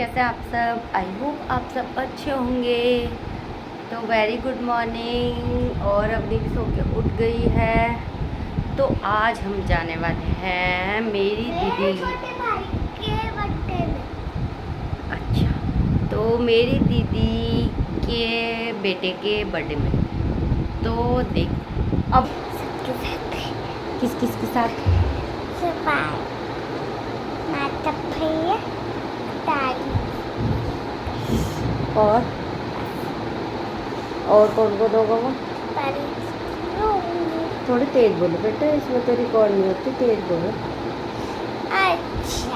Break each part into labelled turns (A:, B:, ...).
A: कैसे आप सब। आई होप आप सब अच्छे होंगे। तो वेरी गुड मॉर्निंग। और अभी भी सो के उठ गई है। तो आज हम जाने वाले हैं मेरी दीदी।
B: छोटे भाई के बर्थडे में।
A: अच्छा, तो मेरी दीदी के बेटे के बर्थडे में। तो देख अब किस किस के साथ।
B: माता भैया दादी
A: और कौन कौन होगा वो।
B: परी
A: थोड़ी तेज बोलो बेटा, इसमें तो रिकॉर्ड नहीं होती, तेज बोलो।
B: अच्छा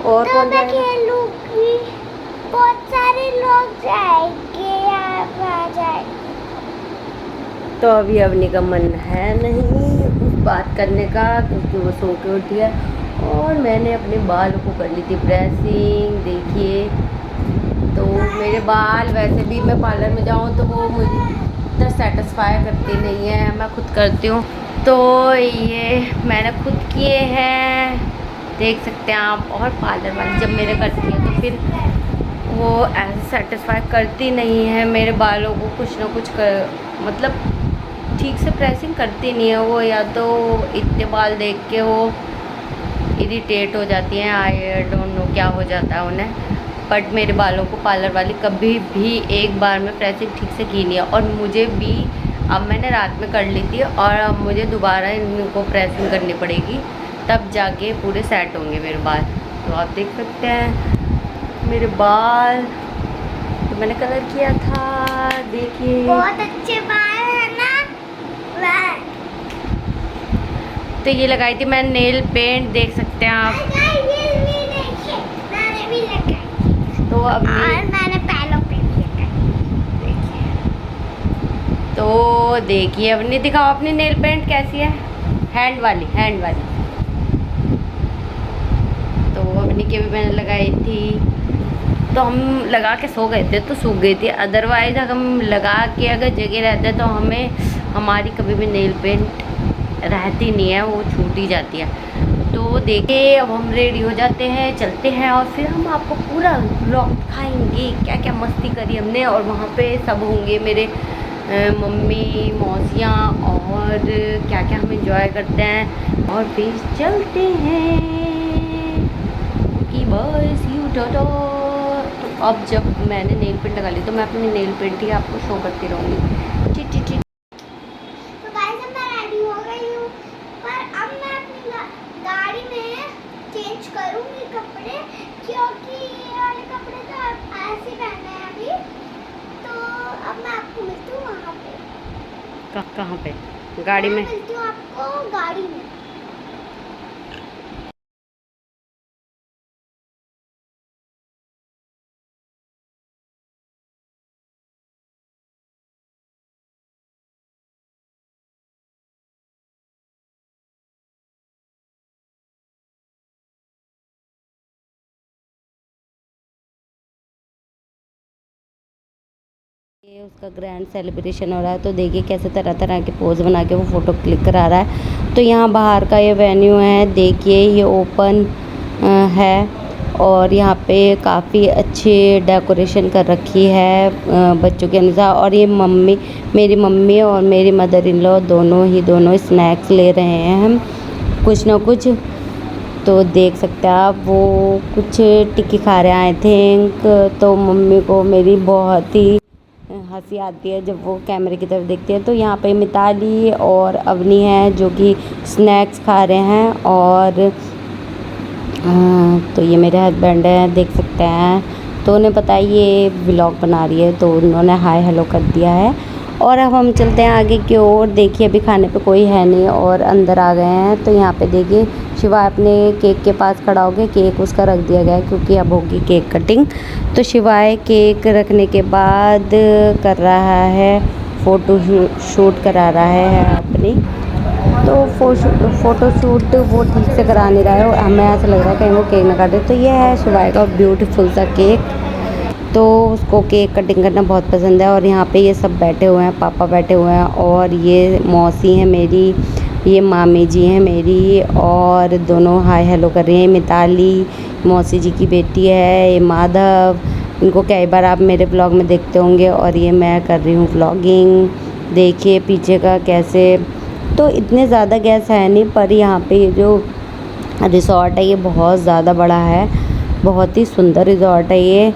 A: और
B: तो
A: कौन
B: मैं
A: जाएगा?
B: खेलूंगी। बहुत सारे लोग जाएंगे, आप आ जाएंगे।
A: तो अभी अवनी का मन है नहीं कुछ बात करने का, क्योंकि वो सो के उठी है। और मैंने अपने बालों को कर ली थी प्रेसिंग, देखिए। तो मेरे बाल वैसे भी मैं पार्लर में जाऊँ तो वो मुझे इतना सेटिस्फाई करती नहीं है, मैं खुद करती हूँ। तो ये मैंने खुद किए हैं, देख सकते हैं आप। और पार्लर वाली जब मेरे करती है तो फिर वो ऐसे सेटिस्फाई करती नहीं है मेरे बालों को, कुछ ना कुछ कर मतलब ठीक से प्रेसिंग करती नहीं है वो, या तो इतने बाल देख के वो इरिटेट हो जाती हैं। आई डोंट नो क्या हो जाता है उन्हें। बट मेरे बालों को पार्लर वाली कभी भी एक बार में प्रेसिंग ठीक से की नहीं है। और मुझे भी अब मैंने रात में कर ली थी और अब मुझे दोबारा इनको प्रेसिंग करनी पड़ेगी, तब जाके पूरे सेट होंगे मेरे बाल। तो आप देख सकते हैं मेरे बाल, तो मैंने कलर किया था, देखिए।
B: बहुत अच्छे बाल है ना।
A: तो ये लगाई थी मैंने नेल पेंट, देख सकते हैं आप।
B: ये भी देखिए, मैंने भी लगाई।
A: तो अब
B: और मैंने पैरों पे भी लगाई।
A: तो देखिए अब नहीं दिखाओ अपनी नेल पेंट कैसी है, हैंड वाली, हैंड वाली। तो अपनी के भी मैंने लगाई थी। तो हम लगा के सो गए थे तो सूख गई थी, अदरवाइज अगर हम लगा के अगर जगह रहते तो हमें हमारी कभी भी नेल पेंट रहती नहीं है, वो छूट ही जाती है। तो देखिए अब हम रेडी हो जाते हैं, चलते हैं और फिर हम आपको पूरा व्लॉग दिखाएंगे क्या क्या मस्ती करी हमने। और वहाँ पे सब होंगे मेरे मम्मी मौसियाँ, और क्या क्या हम इंजॉय करते हैं। और फिर चलते हैं कि बस यू टोटो। तो अब जब मैंने नेल पेंट लगा ली तो मैं अपनी नेल पेंट ही आपको शो करती रहूँगी। T T T.
B: तो गाइस अब मैं रेडी हो गई हूँ, पर अब मैं अपनी गाड़ी में चेंज करूँगी कपड़े, क्योंकि ये वाले कपड़े तो ऐसे ही पहने हैं अभी। तो अब मैं आपको मिलती हूँ वहाँ पे।
A: कहाँ पे? गाड़ी में?
B: मिलती हूँ आपको गाड़ी में।
A: ये उसका ग्रैंड सेलिब्रेशन हो रहा है, तो देखिए कैसे तरह तरह के पोज बना के वो फ़ोटो क्लिक करा रहा है। तो यहाँ बाहर का ये वेन्यू है, देखिए ये ओपन है। और यहाँ पे काफ़ी अच्छी डेकोरेशन कर रखी है बच्चों के अनुसार। और ये मेरी मम्मी और मेरी मदर इन लॉ दोनों स्नैक्स ले रहे हैं हम कुछ ना कुछ। तो देख सकते हैं आप, वो कुछ टिक्की खा रहे हैं आई थिंक। तो मम्मी को मेरी बहुत ही हंसी आती है जब वो कैमरे की तरफ देखती है। तो यहाँ पे मिताली और अवनी है जो कि स्नैक्स खा रहे हैं। और तो ये मेरे हस्बैंड हैं, देख सकते हैं। तो उन्हें पता है ये व्लॉग बना रही है, तो उन्होंने हाय हेलो कर दिया है। और अब हम चलते हैं आगे की ओर। देखिए अभी खाने पे कोई है नहीं और अंदर आ गए हैं। तो यहाँ पे देखिए शिवा अपने केक के पास खड़ा हो गया, केक उसका रख दिया गया है क्योंकि अब होगी केक कटिंग। तो शिवाय केक रखने के बाद कर रहा है फ़ोटो शूट करा रहा है अपनी। तो फ़ोटो शूट वो ठीक से करा नहीं रहा है, हमें ऐसा लग रहा है कहीं वो केक ना काटे। तो ये है शिवाय का ब्यूटीफुल सा केक। तो उसको केक कटिंग करना बहुत पसंद है। और यहाँ पे ये सब बैठे हुए हैं, पापा बैठे हुए हैं और ये मौसी हैं मेरी, ये मामी जी हैं मेरी और दोनों हाय हेलो कर रही हैं। मिताली मौसी जी की बेटी है, ये माधव, इनको कई बार आप मेरे ब्लॉग में देखते होंगे। और ये मैं कर रही हूँ व्लॉगिंग। देखिए पीछे का कैसे, तो इतने ज़्यादा गेस्ट है नहीं, पर यहाँ पे ये जो रिसॉर्ट है ये बहुत ज़्यादा बड़ा है, बहुत ही सुंदर रिसॉर्ट है ये,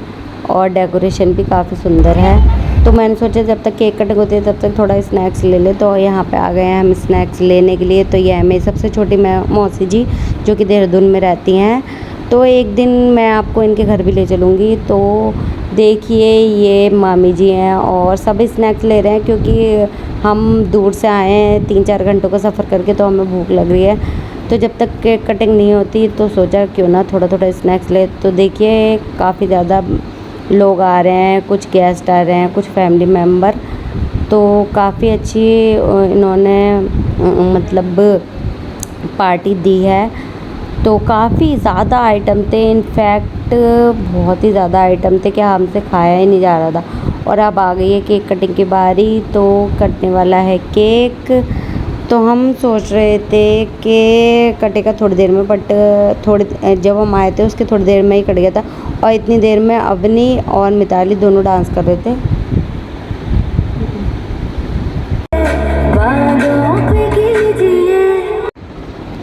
A: और डेकोरेशन भी काफ़ी सुंदर है। तो मैंने सोचा जब तक केक कटिंग होती है तब तक थोड़ा स्नैक्स ले ले, तो यहाँ पे आ गए हैं हम स्नैक्स लेने के लिए। तो ये है मेरी सबसे छोटी मौसी जी जो कि देहरादून में रहती हैं। तो एक दिन मैं आपको इनके घर भी ले चलूँगी। तो देखिए ये मामी जी हैं और सब स्नैक्स ले रहे हैं क्योंकि हम दूर से आए हैं 3-4 घंटों का सफ़र करके, तो हमें भूख लग रही है। तो जब तक केक कटिंग नहीं होती तो सोचा क्यों ना थोड़ा थोड़ा स्नैक्स ले। तो देखिए काफ़ी ज़्यादा लोग आ रहे हैं, कुछ गेस्ट आ रहे हैं, कुछ फैमिली मेम्बर। तो काफ़ी अच्छी इन्होंने मतलब पार्टी दी है। तो काफ़ी ज़्यादा आइटम थे, इनफैक्ट बहुत ही ज़्यादा आइटम थे कि हमसे खाया ही नहीं जा रहा था। और अब आ गई है केक कटिंग की बारी, तो कटने वाला है केक। तो हम सोच रहे थे कि कटेगा थोड़ी देर में, बट जब हम आए थे उसके थोड़ी देर में ही कट गया था। और इतनी देर में अवनी और मिताली दोनों डांस कर रहे थे।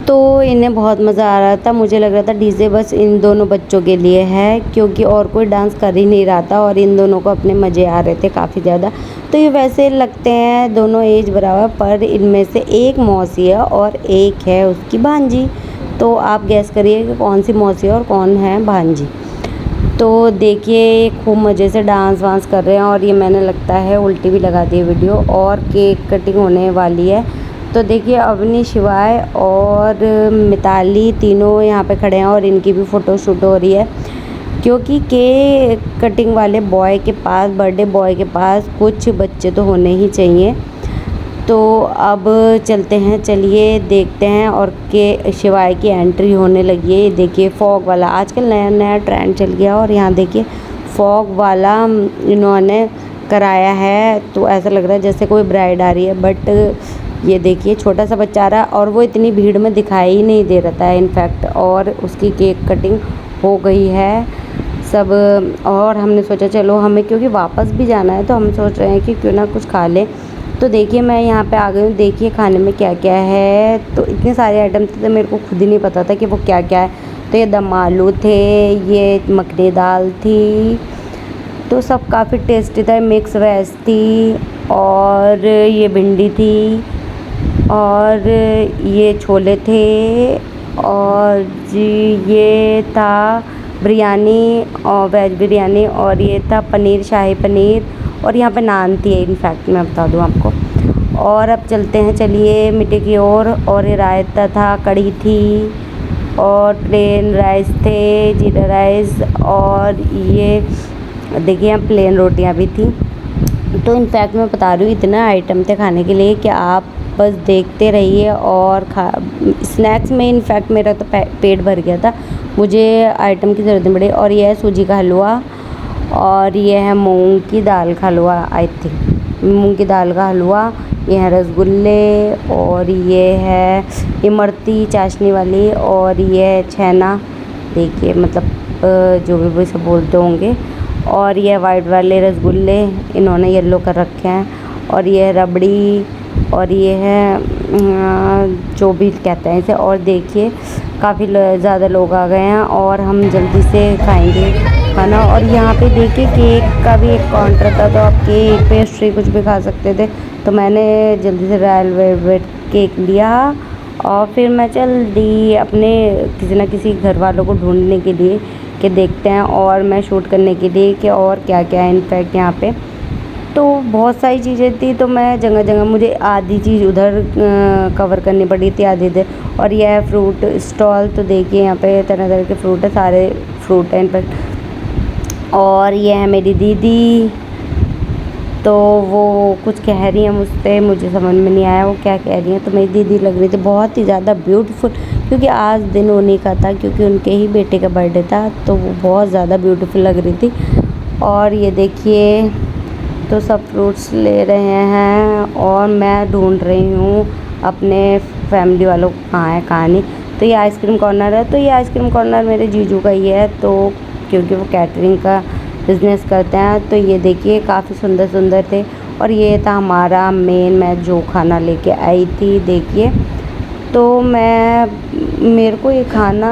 A: तो इन्हें बहुत मज़ा आ रहा था, मुझे लग रहा था डीजे बस इन दोनों बच्चों के लिए है, क्योंकि और कोई डांस कर ही नहीं रहा था और इन दोनों को अपने मज़े आ रहे थे काफ़ी ज़्यादा। तो ये वैसे लगते हैं दोनों एज बराबर, पर इनमें से एक मौसी है और एक है उसकी भांजी। तो आप गैस करिए कि कौन सी मौसी है और कौन है भांजी। तो देखिए खूब मज़े से डांस वांस कर रहे हैं, और ये मैंने लगता है उल्टी भी लगा दी है वीडियो, और केक कटिंग होने वाली है। तो देखिए अवनी, शिवाय और मिताली तीनों यहाँ पे खड़े हैं और इनकी भी फ़ोटो शूट हो रही है, क्योंकि केक कटिंग वाले बॉय के पास, बर्थडे बॉय के पास कुछ बच्चे तो होने ही चाहिए। तो अब चलते हैं, चलिए देखते हैं। और के शिवाय की एंट्री होने लगी है। देखिए फॉग वाला आजकल नया नया ट्रेंड चल गया, और यहाँ देखिए फॉग वाला इन्होंने कराया है। तो ऐसा लग रहा है जैसे कोई ब्राइड आ रही है, बट ये देखिए छोटा सा बच्चा आ रहा है और वो इतनी भीड़ में दिखाई ही नहीं दे रहा था इनफैक्ट। और उसकी केक कटिंग हो गई है सब, और हमने सोचा चलो हमें क्योंकि वापस भी जाना है, तो हम सोच रहे हैं कि क्यों ना कुछ खा लें। तो देखिए मैं यहाँ पे आ गई हूँ, देखिए खाने में क्या क्या है। तो इतने सारे आइटम थे तो मेरे को खुद ही नहीं पता था कि वो क्या क्या है। तो ये दम आलू थे, ये मखनी दाल थी, तो सब काफ़ी टेस्टी था। मिक्स वेज थी, और ये भिंडी थी, और ये छोले थे, और जी ये था बिरयानी और वेज बिरयानी, और ये था पनीर, शाही पनीर, और यहाँ पे नान थी इनफैक्ट, मैं बता दूँ आपको। और अब चलते हैं, चलिए मीठे की ओर। और ये रायता था, कढ़ी थी, और प्लेन राइस थे, जीरा राइस, और ये देखिए यहाँ प्लेन रोटियाँ भी थी। तो इनफैक्ट मैं बता रही हूँ इतना आइटम थे खाने के लिए कि आप बस देखते रहिए और स्नैक्स में इनफैक्ट मेरा तो पेट भर गया था, मुझे आइटम की ज़रूरत नहीं पड़ी। और ये है सूजी का हलवा, और ये है मूंग की दाल का हलवा, आई थिंक मूंग की दाल का हलवा। ये है रसगुल्ले, और ये है इमरती चाशनी वाली, और ये है छेना, देखिए मतलब जो भी सब बोलते होंगे। और ये वाइट वाले रसगुल्ले इन्होंने येलो कर रखे हैं, और ये है रबड़ी, और ये है जो भी कहते हैं इसे। और देखिए काफ़ी ज़्यादा लोग आ गए हैं और हम जल्दी से खाएंगे खाना। और यहाँ पे देखिए केक का भी एक काउंटर था, तो आप केक पेस्ट्री कुछ भी खा सकते थे। तो मैंने जल्दी से रॉयल वेलवेट केक लिया, और फिर मैं चल दी अपने किसी न किसी घर वालों को ढूंढने के लिए कि देखते हैं, और मैं शूट करने के लिए कि और क्या क्या है इनफैक्ट यहाँ पे। तो बहुत सारी चीज़ें थी, तो मैं जगह जगह मुझे आधी चीज़ उधर कवर करनी पड़ी थी, आधी इधर। और यह है फ्रूट स्टॉल, तो देखिए यहाँ पे तरह तरह के फ्रूट है, सारे फ्रूट हैं इनफैक्ट। और ये है मेरी दीदी, तो वो कुछ कह रही हैं मुझसे, मुझे समझ में नहीं आया वो क्या कह रही हैं। तो मेरी दीदी लग रही थी बहुत ही ज़्यादा ब्यूटीफुल, क्योंकि आज दिन उन्हीं का था, क्योंकि उनके ही बेटे का बर्थडे था, तो वो बहुत ज़्यादा ब्यूटीफुल लग रही थी। और ये देखिए तो सब फ्रूट्स ले रहे हैं और मैं ढूंढ रही हूँ अपने फैमिली वालों को कहाँ है कहाँ नहीं। तो ये आइसक्रीम कॉर्नर है, तो ये आइसक्रीम कॉर्नर मेरे जीजू का ही है, तो क्योंकि वो कैटरिंग का बिज़नेस करते हैं। तो ये देखिए काफ़ी सुंदर सुंदर थे और ये था हमारा मेन, मैं जो खाना लेके आई थी देखिए। तो मेरे को ये खाना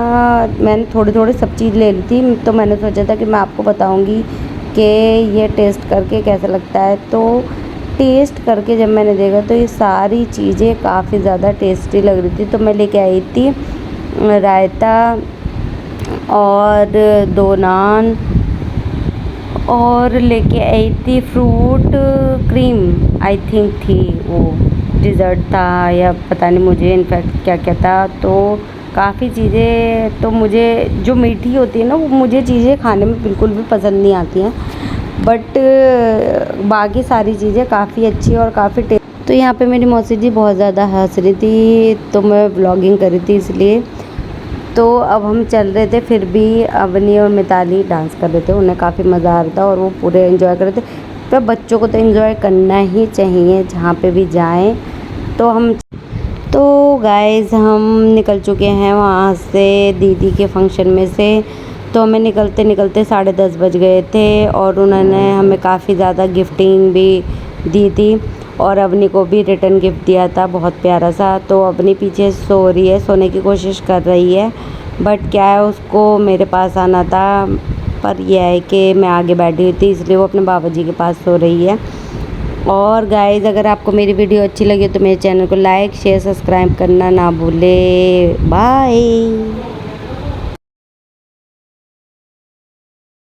A: मैंने थोड़ी सब चीज़ ले ली थी, तो मैंने सोचा था कि मैं आपको बताऊंगी कि ये टेस्ट करके कैसा लगता है। तो टेस्ट करके जब मैंने देखा तो ये सारी चीज़ें काफ़ी ज़्यादा टेस्टी लग रही थी। तो मैं लेके आई थी रायता और 2 नान और लेके आई थी फ्रूट क्रीम, आई थिंक थी वो, डिज़र्ट था या पता नहीं मुझे इनफैक्ट क्या क्या था। तो काफ़ी चीज़ें, तो मुझे जो मीठी होती है ना वो मुझे चीज़ें खाने में बिल्कुल भी पसंद नहीं आती हैं, बट बाकी सारी चीज़ें काफ़ी अच्छी और काफ़ी तो यहाँ पे मेरी मौसी जी बहुत ज़्यादा हंस रही थी, तो मैं व्लॉगिंग कर रही थी इसलिए। तो अब हम चल रहे थे, फिर भी अवनी और मिताली डांस कर रहे थे, उन्हें काफ़ी मज़ा आ रहा था और वो पूरे एंजॉय कर रहे थे। तो बच्चों को तो एंजॉय करना ही चाहिए जहाँ पे भी जाएं। तो गाइज़ हम निकल चुके हैं वहाँ से दीदी के फंक्शन में से। तो हमें निकलते निकलते 10:30 बज गए थे और उन्होंने हमें काफ़ी ज़्यादा गिफ्टिंग भी दी थी और अवनी को भी रिटर्न गिफ्ट दिया था बहुत प्यारा सा। तो अवनी पीछे सो रही है, सोने की कोशिश कर रही है, बट क्या है उसको मेरे पास आना था, पर यह है कि मैं आगे बैठी हुई थी इसलिए वो अपने बाबा जी के पास सो रही है। और गाइज़ अगर आपको मेरी वीडियो अच्छी लगी तो मेरे चैनल को लाइक शेयर सब्सक्राइब करना ना भूले। बाय।